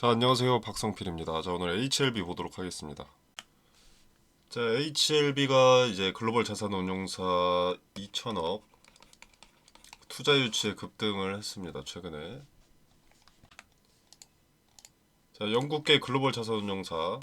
자, 안녕하세요. 박성필입니다. 자, 오늘 HLB 보도록 하겠습니다. 자, HLB가 이제 글로벌 자산운용사 2천억 투자 유치에 급등을 했습니다. 최근에. 자, 영국계 글로벌 자산운용사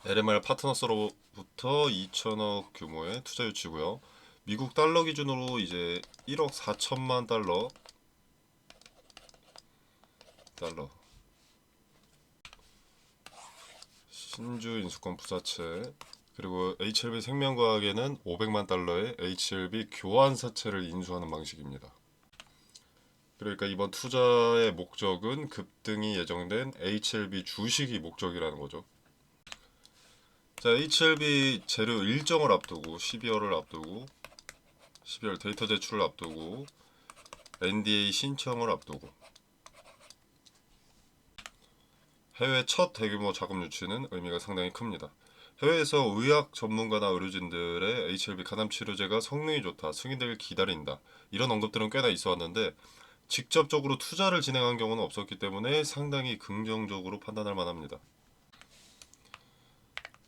LMR 파트너스로부터 2천억 규모의 투자 유치고요. 미국 달러 기준으로 이제 1억 4천만 달러 신주 인수권 부사채, 그리고 HLB 생명과학에는 500만 달러의 HLB 교환사채를 인수하는 방식입니다. 그러니까 이번 투자의 목적은 급등이 예정된 HLB 주식이 목적이라는 거죠. 자, HLB 재료 일정을 앞두고 12월을 앞두고 12월 데이터 제출을 앞두고 NDA 신청을 앞두고 해외 첫 대규모 자금 유치는 의미가 상당히 큽니다. 해외에서 의학 전문가나 의료진들의 HLB 간암 치료제가 성능이 좋다, 승인되길 기다린다, 이런 언급들은 꽤나 있어 왔는데 직접적으로 투자를 진행한 경우는 없었기 때문에 상당히 긍정적으로 판단할 만합니다.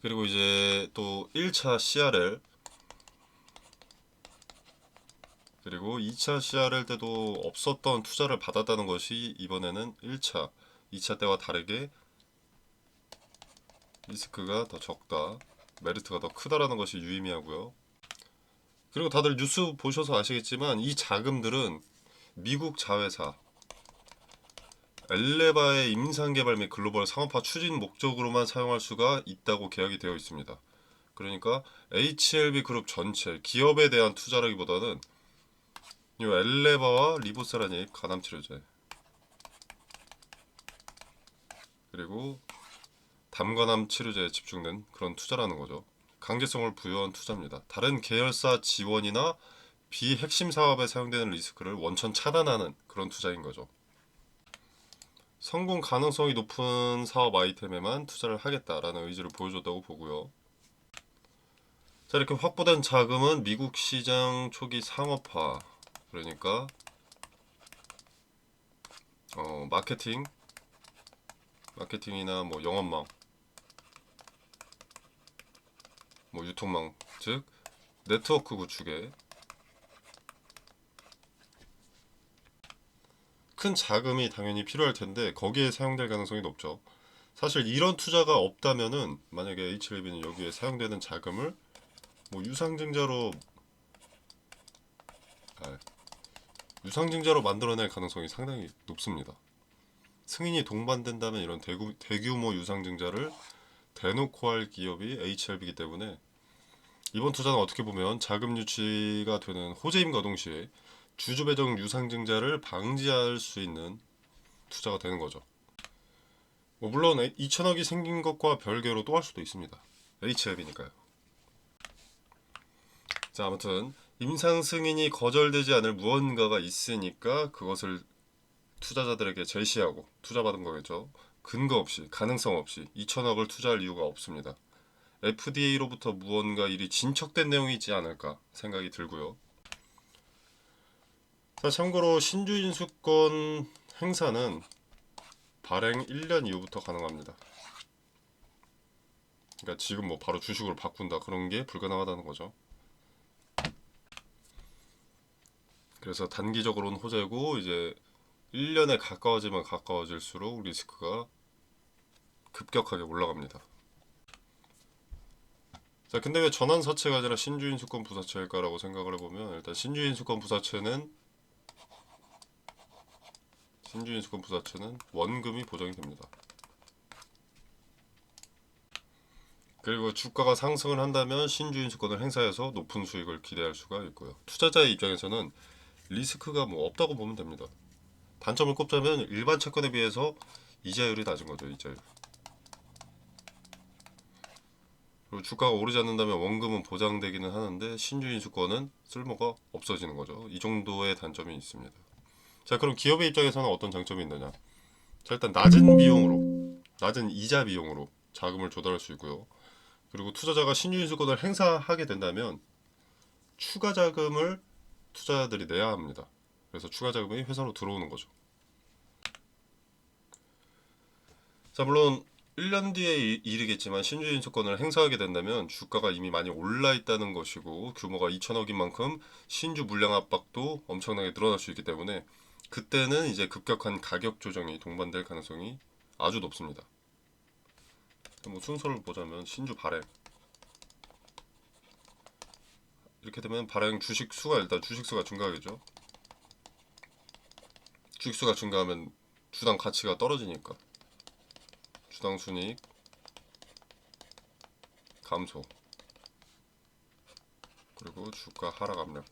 그리고 이제 또 1차 CRL 그리고 2차 CRL 때도 없었던 투자를 받았다는 것이 이번에는 1차, 2차 때와 다르게 리스크가 더 적다, 메리트가 더 크다라는 것이 유의미하고요. 그리고 다들 뉴스 보셔서 아시겠지만 이 자금들은 미국 자회사 엘레바의 임상개발 및 글로벌 상업화 추진 목적으로만 사용할 수가 있다고 계약이 되어 있습니다. 그러니까 HLB 그룹 전체 기업에 대한 투자라기보다는 이 엘레바와 리보세라닉 간암치료제 그리고 담간암 치료제에 집중된 그런 투자라는 거죠. 강제성을 부여한 투자입니다. 다른 계열사 지원이나 비핵심 사업에 사용되는 리스크를 원천 차단하는 그런 투자인 거죠. 성공 가능성이 높은 사업 아이템에만 투자를 하겠다라는 의지를 보여줬다고 보고요. 자, 이렇게 확보된 자금은 미국 시장 초기 상업화, 그러니까 마케팅이나 뭐 영업망, 뭐 유통망, 즉 네트워크 구축에 큰 자금이 당연히 필요할 텐데 거기에 사용될 가능성이 높죠. 사실 이런 투자가 없다면은 만약에 HLB는 여기에 사용되는 자금을 뭐 아, 유상증자로 만들어낼 가능성이 상당히 높습니다. 승인이 동반된다면 이런 대규모 유상증자를 대놓고 할 기업이 HLB이기 때문에 이번 투자는 어떻게 보면 자금 유치가 되는 호재임과 동시에 주주 배정 유상증자를 방지할 수 있는 투자가 되는 거죠. 뭐 물론 2천억이 생긴 것과 별개로 또 할 수도 있습니다. HLB니까요. 자, 아무튼 임상 승인이 거절되지 않을 무언가가 있으니까 그것을 투자자들에게 제시하고 투자받은 거겠죠. 근거 없이, 가능성 없이 2천억을 투자할 이유가 없습니다. FDA로부터 무언가 일이 진척된 내용이 있지 않을까 생각이 들고요. 자, 참고로 신주인수권 행사는 발행 1년 이후부터 가능합니다. 그러니까 지금 뭐 바로 주식으로 바꾼다 그런 게 불가능하다는 거죠. 그래서 단기적으로는 호재고 이제 1년에 가까워지면 가까워질수록 리스크가 급격하게 올라갑니다. 자, 근데 왜 전환사채가 아니라 신주인수권 부사채일까라고 생각을 해보면 일단 신주인수권 부사채는 원금이 보장이 됩니다. 그리고 주가가 상승을 한다면 신주인수권을 행사해서 높은 수익을 기대할 수가 있고요. 투자자의 입장에서는 리스크가 뭐 없다고 보면 됩니다. 단점을 꼽자면 일반 채권에 비해서 이자율이 낮은 거죠. 이자율. 그리고 주가가 오르지 않는다면 원금은 보장되기는 하는데 신주인수권은 쓸모가 없어지는 거죠. 이 정도의 단점이 있습니다. 자, 그럼 기업의 입장에서는 어떤 장점이 있느냐? 자, 일단 낮은 이자 비용으로 자금을 조달할 수 있고요. 그리고 투자자가 신주인수권을 행사하게 된다면 추가 자금을 투자자들이 내야 합니다. 그래서 추가 자금이 회사로 들어오는 거죠. 자, 물론 1년 뒤에 이르겠지만 신주 인수권을 행사하게 된다면 주가가 이미 많이 올라 있다는 것이고 규모가 2천억인 만큼 신주 물량 압박도 엄청나게 늘어날 수 있기 때문에 그때는 이제 급격한 가격 조정이 동반될 가능성이 아주 높습니다. 뭐 순서를 보자면 신주 발행 이렇게 되면 발행 주식 수가 일단 주식 수가 증가하겠죠. 주식 수가 증가하면 주당 가치가 떨어지니까 주당 순이익 감소 그리고 주가 하락 압력.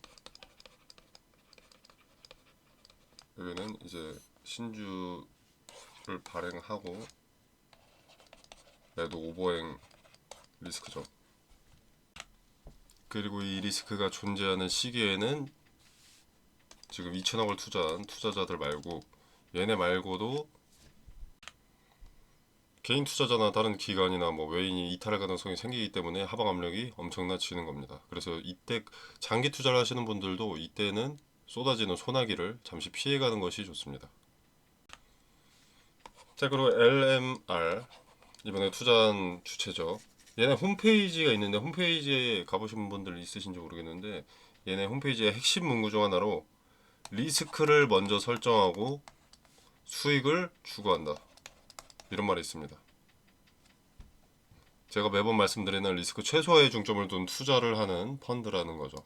여기는 이제 신주를 발행하고 매도 오버행 리스크죠. 그리고 이 리스크가 존재하는 시기에는 지금 2천억을 투자한 투자자들 말고 얘네 말고도 개인 투자자나 다른 기관이나 뭐 외인이 이탈할 가능성이 생기기 때문에 하방 압력이 엄청나지는 겁니다. 그래서 이때 장기 투자를 하시는 분들도 이때는 쏟아지는 소나기를 잠시 피해가는 것이 좋습니다. 자, 그리고 LMR 이번에 투자한 주체죠. 얘네 홈페이지가 있는데 홈페이지에 가보신 분들 있으신지 모르겠는데 얘네 홈페이지의 핵심 문구 중 하나로 리스크를 먼저 설정하고 수익을 추구한다 이런 말이 있습니다. 제가 매번 말씀드리는 리스크 최소화에 중점을 둔 투자를 하는 펀드라는 거죠.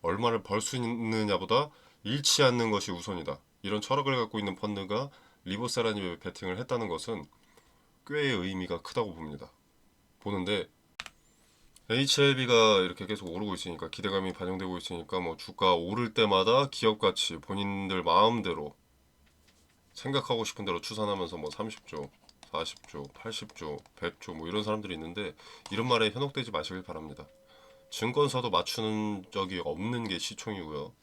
얼마를 벌 수 있느냐보다 잃지 않는 것이 우선이다. 이런 철학을 갖고 있는 펀드가 리보세라님에 베팅을 했다는 것은 꽤 의미가 크다고 봅니다. 보는데 HLB가 이렇게 계속 오르고 있으니까 기대감이 반영되고 있으니까 뭐 주가 오를 때마다 기업 가치 본인들 마음대로 생각하고 싶은 대로 추산하면서 뭐 30조, 40조, 80조, 100조 뭐 이런 사람들이 있는데 이런 말에 현혹되지 마시길 바랍니다. 증권사도 맞추는 적이 없는 게 시총이고요.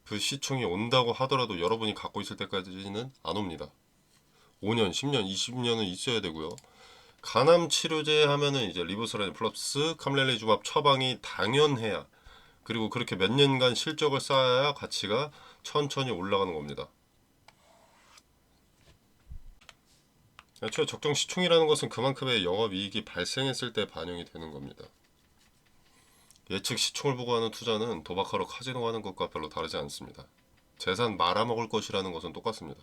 그 시총이 온다고 하더라도 여러분이 갖고 있을 때까지는 안 옵니다. 5년, 10년, 20년은 있어야 되고요. 간암 치료제 하면은 이제 리보세라닌 플러스 카멜레이주맙 처방이 당연해야 그리고 그렇게 몇 년간 실적을 쌓아야 가치가 천천히 올라가는 겁니다. 애초에 적정 시총이라는 것은 그만큼의 영업이익이 발생했을 때 반영이 되는 겁니다. 예측 시총을 보고 하는 투자는 도박하러 카지노 하는 것과 별로 다르지 않습니다. 재산 말아먹을 것이라는 것은 똑같습니다.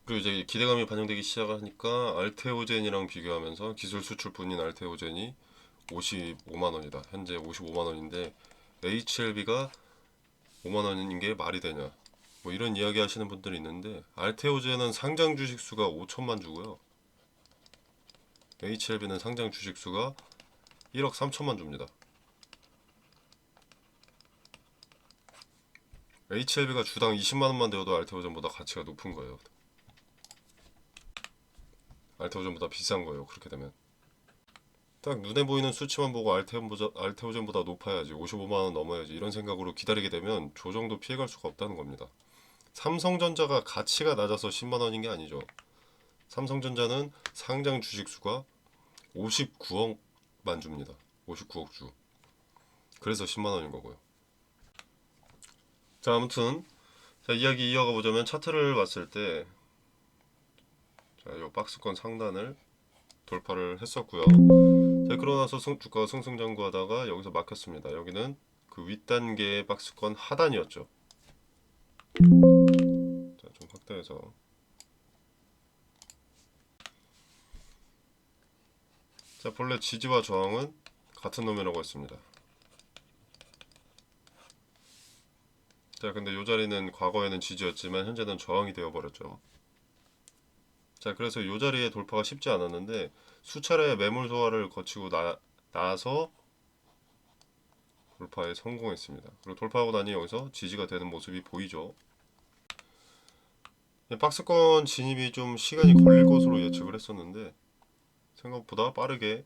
그리고 이제 기대감이 반영되기 시작하니까 알테오젠이랑 비교하면서 기술 수출분인 알테오젠이 55만 원이다. 현재 55만 원인데 HLB가 5만 원인 게 말이 되냐? 뭐 이런 이야기 하시는 분들이 있는데 알테오젠은 상장 주식 수가 5천만 주고요. HLB는 상장 주식 수가 1억 3천만 주입니다. HLB가 주당 20만 원만 되어도 알테오젠보다 가치가 높은 거예요. 알테오젠보다 비싼 거예요. 그렇게 되면 딱 눈에 보이는 수치만 보고 알테오젠보다 높아야지 55만 원 넘어야지 이런 생각으로 기다리게 되면 조정도 피해갈 수가 없다는 겁니다. 삼성전자가 가치가 낮아서 10만 원인 게 아니죠. 삼성전자는 상장 주식 수가 59억만 줍니다. 59억 주. 그래서 10만 원인 거고요. 자, 아무튼 자, 이야기 이어가 보자면 차트를 봤을 때 자, 이 박스권 상단을 돌파를 했었고요. 자, 그러고 나서 주가가 승승장구하다가 여기서 막혔습니다. 여기는 그 윗단계의 박스권 하단이었죠. 자, 좀 확대해서 자, 본래 지지와 저항은 같은 놈이라고 했습니다. 자, 근데 이 자리는 과거에는 지지였지만 현재는 저항이 되어버렸죠. 자, 그래서 이 자리에 돌파가 쉽지 않았는데 수차례 매물 소화를 거치고 나서 돌파에 성공했습니다. 그리고 돌파하고 나니 여기서 지지가 되는 모습이 보이죠. 박스권 진입이 좀 시간이 걸릴 것으로 예측을 했었는데 생각보다 빠르게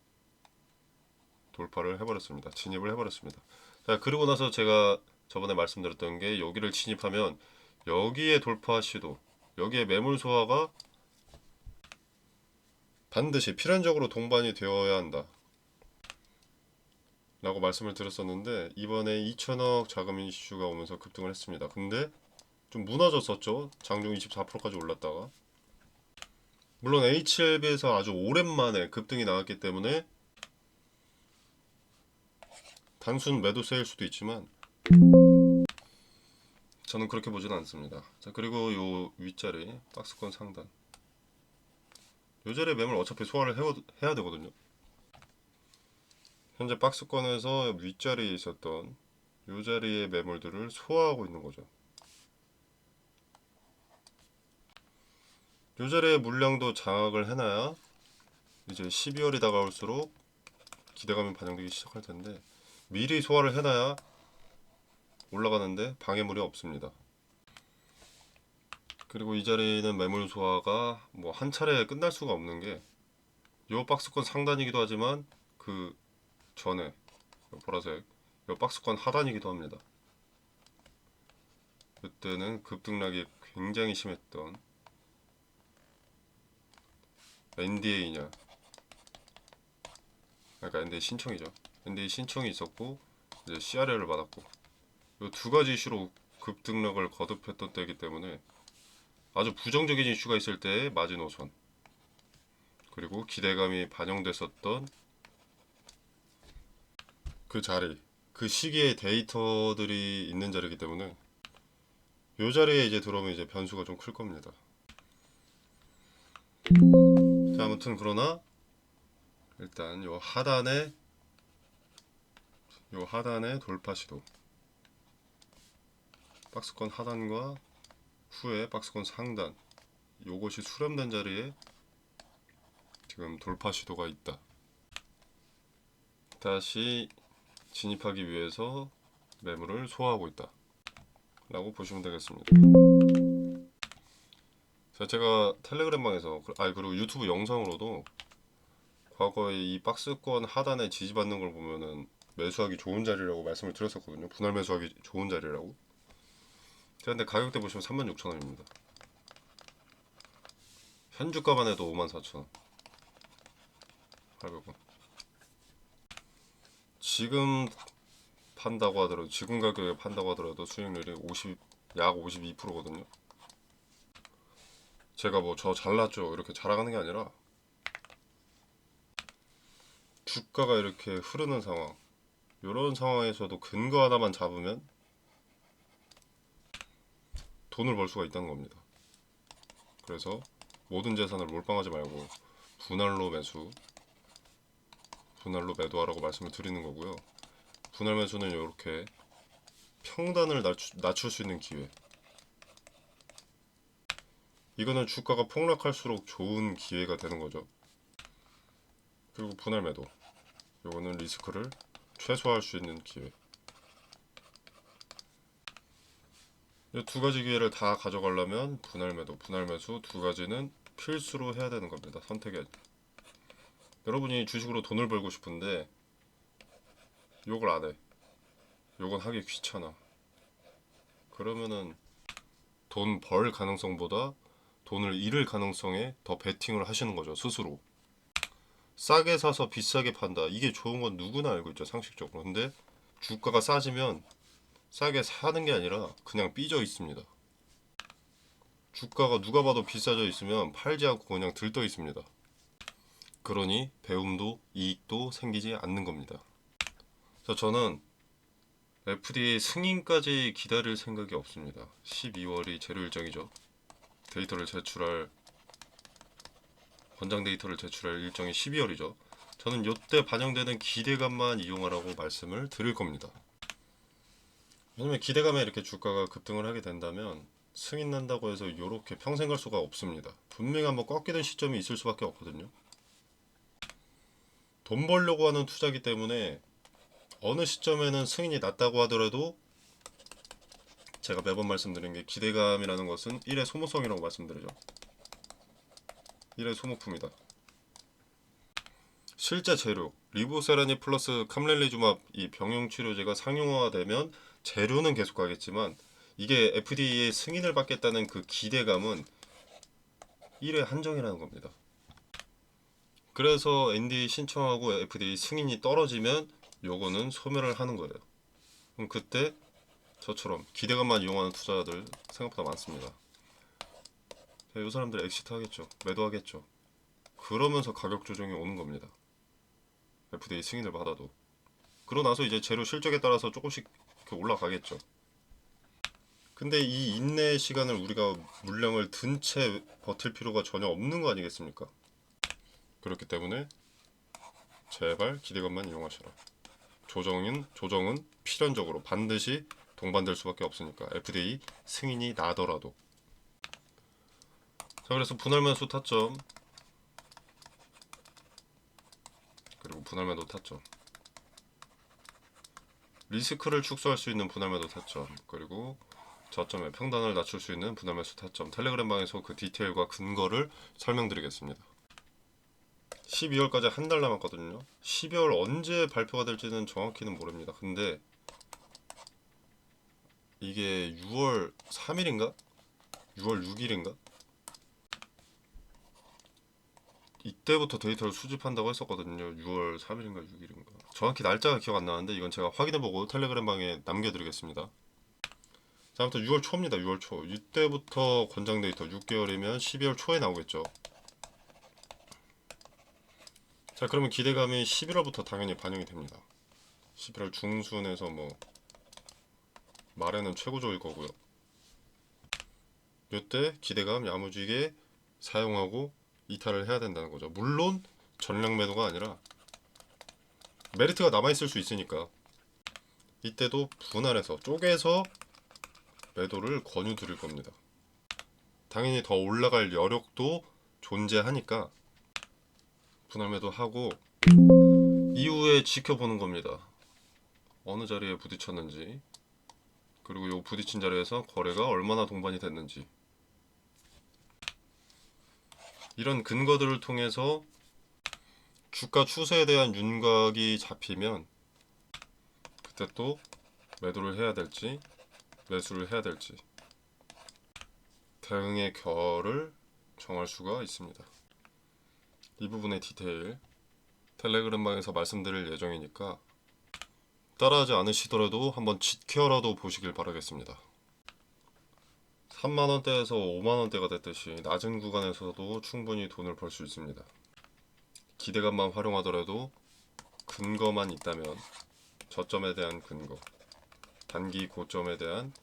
돌파를 해버렸습니다. 진입을 해버렸습니다. 자, 그리고 나서 제가 저번에 말씀드렸던 게 여기를 진입하면 여기에 돌파 시도, 여기에 매물 소화가 반드시 필연적으로 동반이 되어야 한다 라고 말씀을 드렸었는데 이번에 2천억 자금 이슈가 오면서 급등을 했습니다. 근데 좀 무너졌었죠. 장중 24%까지 올랐다가 물론 HLB에서 아주 오랜만에 급등이 나왔기 때문에 단순 매도세일 수도 있지만 저는 그렇게 보지는 않습니다. 자, 그리고 요 윗자리 박스권 상단 요 자리에 매물 어차피 소화를 해야 되거든요. 현재 박스권에서 윗자리에 있었던 요 자리의 매물들을 소화하고 있는 거죠. 요 자리의 물량도 장악을 해놔야 이제 12월이 다가올수록 기대감이 반영되기 시작할 텐데 미리 소화를 해놔야 올라가는데 방해물이 없습니다. 그리고 이 자리는 매물 소화가 뭐 한 차례에 끝날 수가 없는 게 요 박스권 상단이기도 하지만 그 전에 요 보라색 요 박스권 하단이기도 합니다. 그때는 급등락이 굉장히 심했던 NDA냐 그러니까 NDA 신청이죠. NDA 신청이 있었고 이제 CRL을 받았고 이 두 가지 이슈로 급등락을 거듭했던 때이기 때문에 아주 부정적인 이슈가 있을 때의 마지노선 그리고 기대감이 반영됐었던 그 자리 그 시기의 데이터들이 있는 자리이기 때문에 이 자리에 이제 들어오면 이제 변수가 좀 클 겁니다. 자, 아무튼 그러나 일단 요 하단의 돌파 시도 박스권 하단과 후에 박스권 상단 요것이 수렴된 자리에 지금 돌파 시도가 있다. 다시 진입하기 위해서 매물을 소화하고 있다 라고 보시면 되겠습니다. 자, 제가 텔레그램방에서 그리고 유튜브 영상으로도 과거에 이 박스권 하단에 지지받는 걸 보면은 매수하기 좋은 자리라고 말씀을 드렸었거든요. 분할 매수하기 좋은 자리라고. 자, 근데 가격대 보시면 36,000원입니다. 현주가만 해도 54,000원 800원. 지금 판다고 하더라도 지금 가격에 판다고 하더라도 수익률이 약 52%거든요. 제가 뭐 저 잘났죠 이렇게 자랑하는 게 아니라 주가가 이렇게 흐르는 상황 이런 상황에서도 근거 하나만 잡으면 돈을 벌 수가 있다는 겁니다. 그래서 모든 재산을 몰빵하지 말고 분할로 매도하라고 말씀을 드리는 거고요. 분할 매수는 이렇게 평단을 낮출 수 있는 기회. 이거는 주가가 폭락할수록 좋은 기회가 되는 거죠. 그리고 분할 매도. 이거는 리스크를 최소화할 수 있는 기회. 이 두 가지 기회를 다 가져가려면 분할 매도, 분할 매수 두 가지는 필수로 해야 되는 겁니다. 선택이. 여러분이 주식으로 돈을 벌고 싶은데 요걸 안 해. 요건 하기 귀찮아. 그러면은 돈 벌 가능성보다 돈을 잃을 가능성에 더 베팅을 하시는 거죠, 스스로. 싸게 사서 비싸게 판다. 이게 좋은 건 누구나 알고 있죠, 상식적으로. 근데 주가가 싸지면 싸게 사는 게 아니라 그냥 삐져 있습니다. 주가가 누가 봐도 비싸져 있으면 팔지 않고 그냥 들떠 있습니다. 그러니 배움도 이익도 생기지 않는 겁니다. 그래서 저는 FDA 승인까지 기다릴 생각이 없습니다. 12월이 제로 일정이죠. 권장 데이터를 제출할 일정이 12월이죠. 저는 이때 반영되는 기대감만 이용하라고 말씀을 드릴 겁니다. 왜냐면 기대감에 이렇게 주가가 급등을 하게 된다면 승인 난다고 해서 이렇게 평생 갈 수가 없습니다. 분명히 한번 꺾이는 시점이 있을 수밖에 없거든요. 돈 벌려고 하는 투자기 때문에 어느 시점에는 승인이 났다고 하더라도 제가 매번 말씀드린 게 기대감이라는 것은 일의 소모성이라고 말씀드리죠. 일의 소모품이다. 실제 재료 리보세라니 플러스 캄렐리주맙 이 병용 치료제가 상용화되면 재료는 계속 가겠지만 이게 FDA의 승인을 받겠다는 그 기대감은 1회 한정이라는 겁니다. 그래서 NDA 신청하고 FDA 승인이 떨어지면 요거는 소멸을 하는 거예요. 그럼 그때 저처럼 기대감만 이용하는 투자자들 생각보다 많습니다. 이 사람들 엑시트 하겠죠. 매도하겠죠. 그러면서 가격 조정이 오는 겁니다. FDA 승인을 받아도. 그러고 나서 이제 재료 실적에 따라서 조금씩 이렇게 올라가겠죠. 근데 이 인내의 시간을 우리가 물량을 든 채 버틸 필요가 전혀 없는 거 아니겠습니까? 그렇기 때문에 제발 기대감만 이용하셔라. 조정은 필연적으로 반드시 동반될 수밖에 없으니까 FDA 승인이 나더라도. 자, 그래서 분할매수 타점 그리고 분할매도 타점, 리스크를 축소할 수 있는 분할매도 타점, 그리고 저점의 평단을 낮출 수 있는 분할매수 타점, 텔레그램 방에서 그 디테일과 근거를 설명드리겠습니다. 12월까지 한 달 남았거든요. 12월 언제 발표가 될지는 정확히는 모릅니다. 근데 이게 6월 3일인가? 6월 6일인가? 이때부터 데이터를 수집한다고 했었거든요. 6월 3일인가 6일인가. 정확히 날짜가 기억 안 나는데 이건 제가 확인해보고 텔레그램 방에 남겨드리겠습니다. 다음부터 6월 초입니다. 6월 초. 이때부터 권장 데이터 6개월이면 12월 초에 나오겠죠. 자, 그러면 기대감이 11월부터 당연히 반영이 됩니다. 11월 중순에서 뭐 말에는 최고조일 거고요. 이때 기대감 야무지게 사용하고 이탈을 해야 된다는 거죠. 물론 전량 매도가 아니라 메리트가 남아있을 수 있으니까 이때도 분할해서 쪼개서 매도를 권유 드릴 겁니다. 당연히 더 올라갈 여력도 존재하니까 분할 매도하고 이후에 지켜보는 겁니다. 어느 자리에 부딪혔는지, 그리고 요 부딪힌 자리에서 거래가 얼마나 동반이 됐는지, 이런 근거들을 통해서 주가 추세에 대한 윤곽이 잡히면 그때 또 매도를 해야 될지 매수를 해야 될지 대응의 결을 정할 수가 있습니다. 이 부분의 디테일 텔레그램방에서 말씀드릴 예정이니까 따라하지 않으시더라도 한번 지켜라도 보시길 바라겠습니다. 3만원대에서 5만원대가 됐듯이 낮은 구간에서도 충분히 돈을 벌 수 있습니다. 기대감만 활용하더라도 근거만 있다면, 저점에 대한 근거, 단기 고점에 대한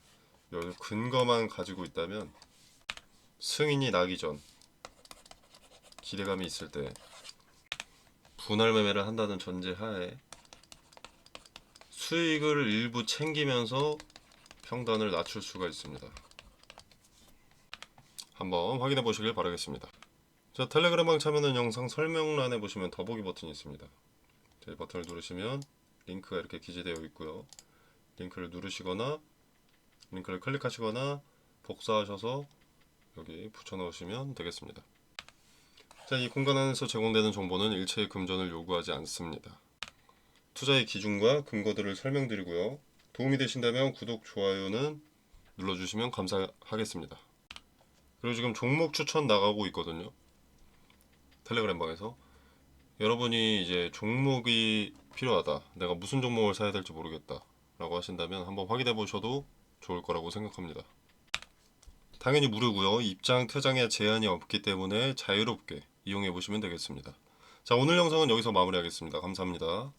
근거만 가지고 있다면 승인이 나기 전 기대감이 있을 때 분할 매매를 한다는 전제하에 수익을 일부 챙기면서 평단을 낮출 수가 있습니다. 한번 확인해 보시길 바라겠습니다. 자, 텔레그램방 참여는 영상 설명란에 보시면 더보기 버튼이 있습니다. 이 버튼을 누르시면 링크가 이렇게 기재되어 있고요. 링크를 누르시거나 링크를 클릭하시거나 복사하셔서 여기 붙여 넣으시면 되겠습니다. 자, 이 공간 안에서 제공되는 정보는 일체의 금전을 요구하지 않습니다. 투자의 기준과 근거들을 설명드리고요. 도움이 되신다면 구독, 좋아요는 눌러주시면 감사하겠습니다. 그리고 지금 종목 추천 나가고 있거든요. 텔레그램 방에서 여러분이 이제 종목이 필요하다, 내가 무슨 종목을 사야 될지 모르겠다 라고 하신다면 한번 확인해 보셔도 좋을 거라고 생각합니다. 당연히 무료고요. 입장, 퇴장에 제한이 없기 때문에 자유롭게 이용해 보시면 되겠습니다. 자, 오늘 영상은 여기서 마무리하겠습니다. 감사합니다.